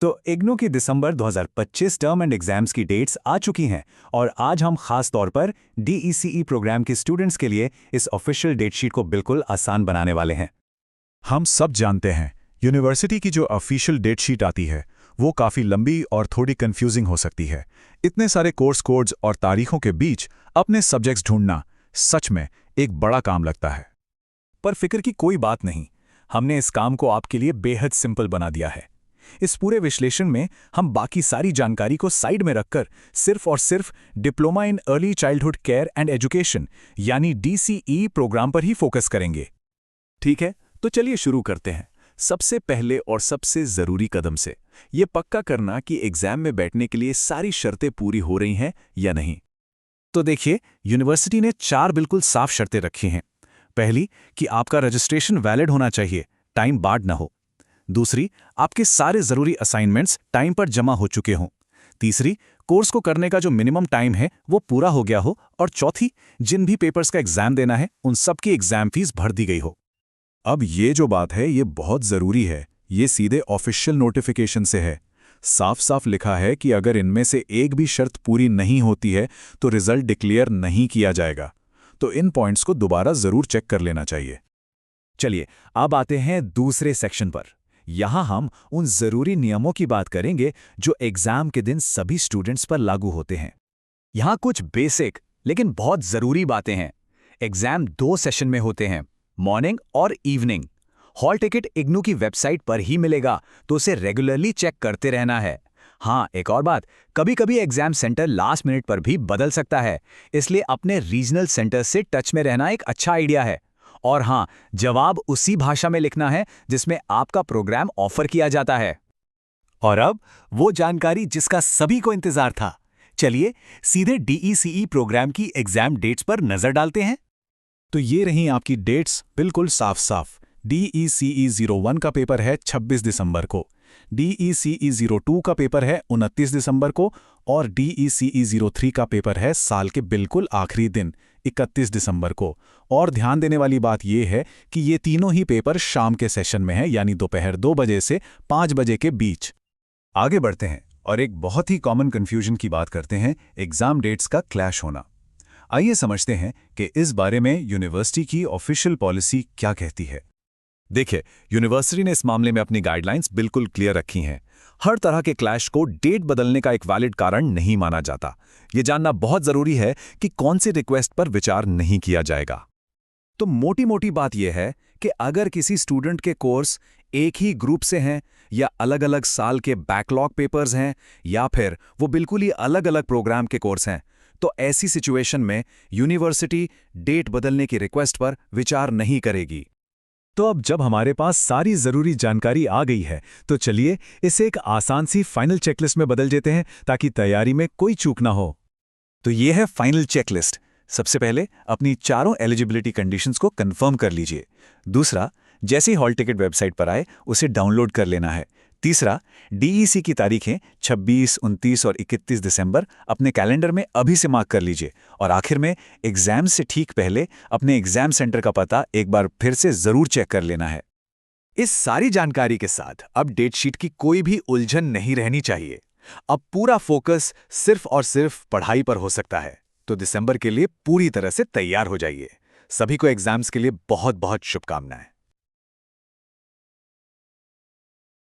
तो इग्नू की दिसंबर 2025 term and exams की डेट्स आ चुकी हैं और आज हम खास तौर पर डीईसीई प्रोग्राम के स्टूडेंट्स के लिए इस ऑफिशियल डेट शीट को बिल्कुल आसान बनाने वाले हैं। हम सब जानते हैं यूनिवर्सिटी की जो ऑफिशियल डेट शीट आती है वो काफ़ी लंबी और थोड़ी कंफ्यूजिंग हो सकती है। इतने सारे कोर्स कोड्स और तारीखों के बीच अपने सब्जेक्ट्स ढूंढना सच में एक बड़ा काम लगता है। पर फिक्र की कोई बात नहीं, हमने इस काम को आपके लिए बेहद सिंपल बना दिया है। इस पूरे विश्लेषण में हम बाकी सारी जानकारी को साइड में रखकर सिर्फ और सिर्फ diploma in early childhood care and education यानी डीसीई प्रोग्राम पर ही फोकस करेंगे। ठीक है, तो चलिए शुरू करते हैं। सबसे पहले और सबसे ज़रूरी कदम से ये पक्का करना कि एग्जाम में बैठने के लिए सारी शर्तें पूरी हो रही हैं या नहीं। तो देखिए, यूनिवर्सिटी ने 4 बिल्कुल साफ शर्तें रखी हैं। पहली कि आपका रजिस्ट्रेशन वैलिड होना चाहिए, टाइम बार्ड ना हो। दूसरी, आपके सारे ज़रूरी असाइनमेंट्स टाइम पर जमा हो चुके हों। तीसरी, कोर्स को करने का जो मिनिमम टाइम है वो पूरा हो गया हो। और चौथी, जिन भी पेपर्स का एग्जाम देना है उन सब की एग्जाम फीस भर दी गई हो। अब ये जो बात है ये बहुत ज़रूरी है, ये सीधे ऑफिशियल नोटिफिकेशन से है। साफ साफ लिखा है कि अगर इनमें से एक भी शर्त पूरी नहीं होती है तो रिजल्ट डिक्लेयर नहीं किया जाएगा। तो इन पॉइंट्स को दोबारा ज़रूर चेक कर लेना चाहिए। चलिए अब आते हैं दूसरे सेक्शन पर। यहाँ हम उन ज़रूरी नियमों की बात करेंगे जो एग्जाम के दिन सभी स्टूडेंट्स पर लागू होते हैं। यहाँ कुछ बेसिक लेकिन बहुत ज़रूरी बातें हैं। एग्जाम 2 सेशन में होते हैं, मॉर्निंग और इवनिंग। हॉल टिकट इग्नू की वेबसाइट पर ही मिलेगा, तो उसे रेगुलरली चेक करते रहना है। हाँ, एक और बात, कभी कभी एग्जाम सेंटर लास्ट मिनट पर भी बदल सकता है, इसलिए अपने रीजनल सेंटर से टच में रहना एक अच्छा आइडिया है। और हाँ, जवाब उसी भाषा में लिखना है जिसमें आपका प्रोग्राम ऑफर किया जाता है। और अब वो जानकारी जिसका सभी को इंतजार था। चलिए सीधे डीईसीई प्रोग्राम की एग्जाम डेट्स पर नजर डालते हैं। तो ये रही आपकी डेट्स बिल्कुल साफ साफ। डीईसीई 01 का पेपर है 26 दिसंबर को, डीईसीई 02 का पेपर है 29 दिसंबर को और डीईसीई 03 का पेपर है साल के बिल्कुल आखिरी दिन 31 दिसंबर को। और ध्यान देने वाली बात यह है कि ये तीनों ही पेपर शाम के सेशन में हैं, यानी दोपहर 2 बजे से 5 बजे के बीच। आगे बढ़ते हैं और एक बहुत ही कॉमन कंफ्यूजन की बात करते हैं, एग्जाम डेट्स का क्लैश होना। आइए समझते हैं कि इस बारे में यूनिवर्सिटी की ऑफिशियल पॉलिसी क्या कहती है। देखिए, यूनिवर्सिटी ने इस मामले में अपनी गाइडलाइंस बिल्कुल क्लियर रखी हैं। हर तरह के क्लैश को डेट बदलने का एक वैलिड कारण नहीं माना जाता। ये जानना बहुत जरूरी है कि कौन सी रिक्वेस्ट पर विचार नहीं किया जाएगा। तो मोटी मोटी बात यह है कि अगर किसी स्टूडेंट के कोर्स एक ही ग्रुप से हैं या अलग अलग साल के बैकलॉग पेपर्स हैं या फिर वो बिल्कुल ही अलग अलग प्रोग्राम के कोर्स हैं, तो ऐसी सिचुएशन में यूनिवर्सिटी डेट बदलने की रिक्वेस्ट पर विचार नहीं करेगी। तो अब जब हमारे पास सारी ज़रूरी जानकारी आ गई है तो चलिए इसे एक आसान सी फाइनल चेकलिस्ट में बदल देते हैं ताकि तैयारी में कोई चूक ना हो। तो ये है फाइनल चेकलिस्ट। सबसे पहले अपनी चारों एलिजिबिलिटी कंडीशंस को कंफर्म कर लीजिए। दूसरा, जैसे ही हॉल टिकट वेबसाइट पर आए उसे डाउनलोड कर लेना है। तीसरा, डीईसी की तारीखें 26, 29 और 31 दिसंबर अपने कैलेंडर में अभी से मार्क कर लीजिए। और आखिर में एग्जाम से ठीक पहले अपने एग्जाम सेंटर का पता एक बार फिर से ज़रूर चेक कर लेना है। इस सारी जानकारी के साथ अब डेट शीट की कोई भी उलझन नहीं रहनी चाहिए। अब पूरा फोकस सिर्फ और सिर्फ पढ़ाई पर हो सकता है। तो दिसंबर के लिए पूरी तरह से तैयार हो जाइए। सभी को एग्जाम्स के लिए बहुत बहुत शुभकामनाएं।